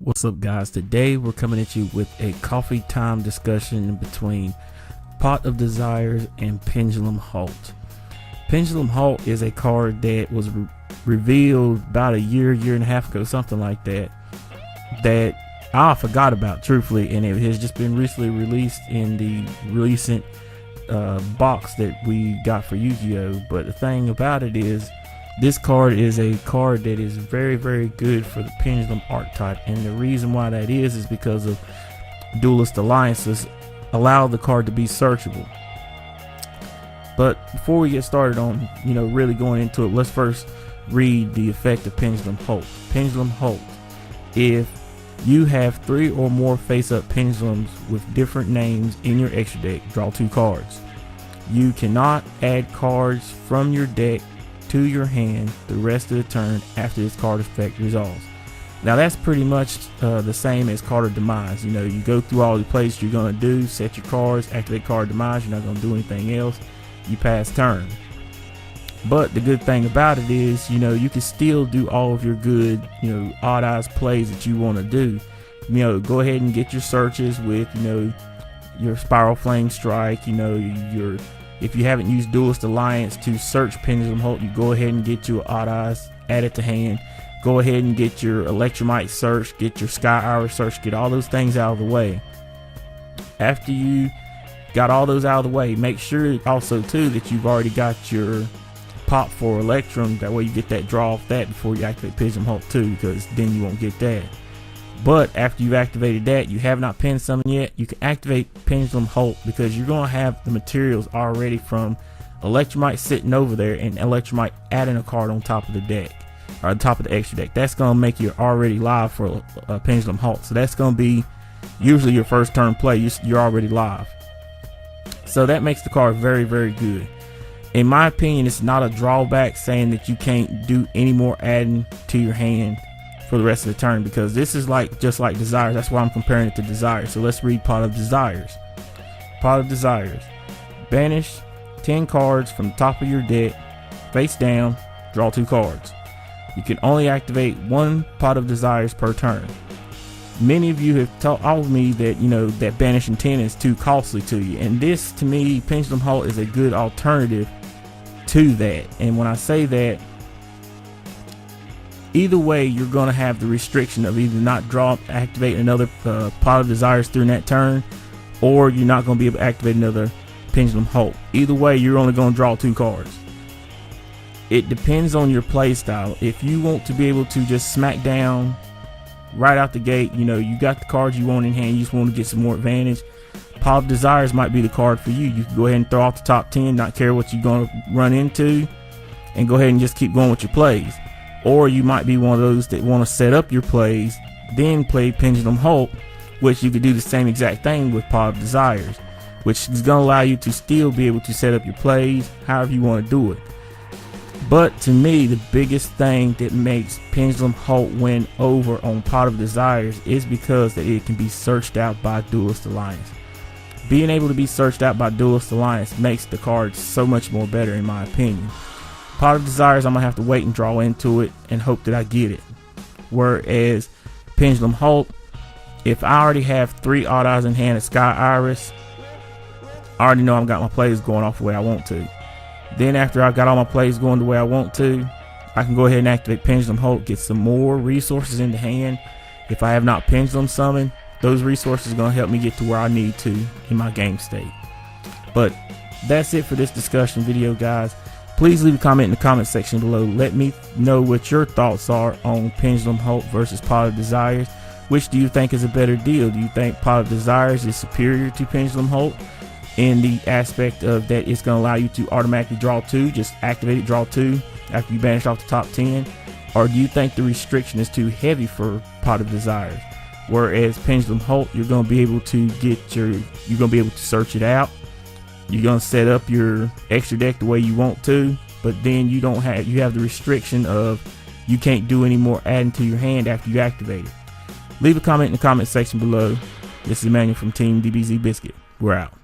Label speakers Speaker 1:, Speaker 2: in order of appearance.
Speaker 1: What's up, guys? Today we're coming at you with a coffee time discussion between Pot of Desires and Pendulum Halt. Pendulum Halt is a card that was revealed about a year and a half ago, something like that, that I forgot about, truthfully, and it has just been recently released in the recent box that we got for Yu-Gi-Oh! But the thing about it is, this card is a card that is very good for the Pendulum archetype, and the reason why that is because of duelist alliances allow the card to be searchable. But before we get started on really going into it, let's first read the effect of Pendulum Halt. Pendulum Halt: if you have 3 or more face-up pendulums with different names in your extra deck, draw 2 cards. You cannot add cards from your deck to your hand the rest of the turn after this card effect resolves. Now that's pretty much the same as card of demise. You go through all the plays you're going to do, set your cards, activate card demise, you're not going to do anything else, you pass turn. But the good thing about it is, you can still do all of your good, odd eyes plays that you want to do. Go ahead and get your searches with, your Spiral Flame Strike, if you haven't used Duelist Alliance to search Pendulum Halt, you go ahead and get your Odd Eyes, add it to hand. Go ahead and get your Electromite search, get your Sky Iris search, get all those things out of the way. After you got all those out of the way, make sure also too that you've already got your pop for Electrum. That way you get that draw off that before you activate Pendulum Halt too, because then you won't get that. But after you've activated that, you have not pinned summon yet, you can activate Pendulum Halt, because you're going to have the materials already from Electromite sitting over there and Electromite adding a card on top of the deck, or on top of the extra deck. That's going to make you already live for Pendulum Halt. So that's going to be usually your first turn play. You're already live. So that makes the card very good. In my opinion, it's not a drawback saying that you can't do any more adding to your hand for the rest of the turn, because this is just like Desires. That's why I'm comparing it to Desires. So let's read Pot of Desires. Pot of Desires: banish 10 cards from the top of your deck face down, draw 2 cards. You can only activate 1 Pot of Desires per turn. Many of you have told me that that banishing 10 is too costly to you, and this, to me, Pendulum Halt is a good alternative to that. And when I say that, either way, you're going to have the restriction of either not activate another Pot of Desires during that turn, or you're not going to be able to activate another Pendulum Halt. Either way, you're only going to draw 2 cards. It depends on your play style. If you want to be able to just smack down right out the gate, you got the cards you want in hand, you just want to get some more advantage, Pot of Desires might be the card for you. You can go ahead and throw off the top 10, not care what you're going to run into, and go ahead and just keep going with your plays. Or you might be one of those that want to set up your plays, then play Pendulum Halt, which you could do the same exact thing with Pot of Desires, which is going to allow you to still be able to set up your plays however you want to do it. But to me, the biggest thing that makes Pendulum Halt win over on Pot of Desires is because that it can be searched out by Duelist Alliance. Being able to be searched out by Duelist Alliance makes the card so much more better, in my opinion. Pot of Desires, I'm going to have to wait and draw into it and hope that I get it. Whereas Pendulum Halt, if I already have 3 Odd Eyes in hand of Sky Iris, I already know I've got my plays going off the way I want to. Then after I've got all my plays going the way I want to, I can go ahead and activate Pendulum Halt, get some more resources into hand. If I have not Pendulum summoned, those resources are going to help me get to where I need to in my game state. But that's it for this discussion video, guys. Please leave a comment in the comment section below. Let me know what your thoughts are on Pendulum Halt versus Pot of Desires. Which do you think is a better deal? Do you think Pot of Desires is superior to Pendulum Halt in the aspect of that it's going to allow you to automatically draw 2, just activate it, draw 2 after you banish off the top 10? Or do you think the restriction is too heavy for Pot of Desires? Whereas Pendulum Halt, you're going to be able to search it out. You're going to set up your extra deck the way you want to, but then you have the restriction of you can't do any more adding to your hand after you activate it. Leave a comment in the comment section below. This is Emmanuel from Team DBZ Biscuit. We're out.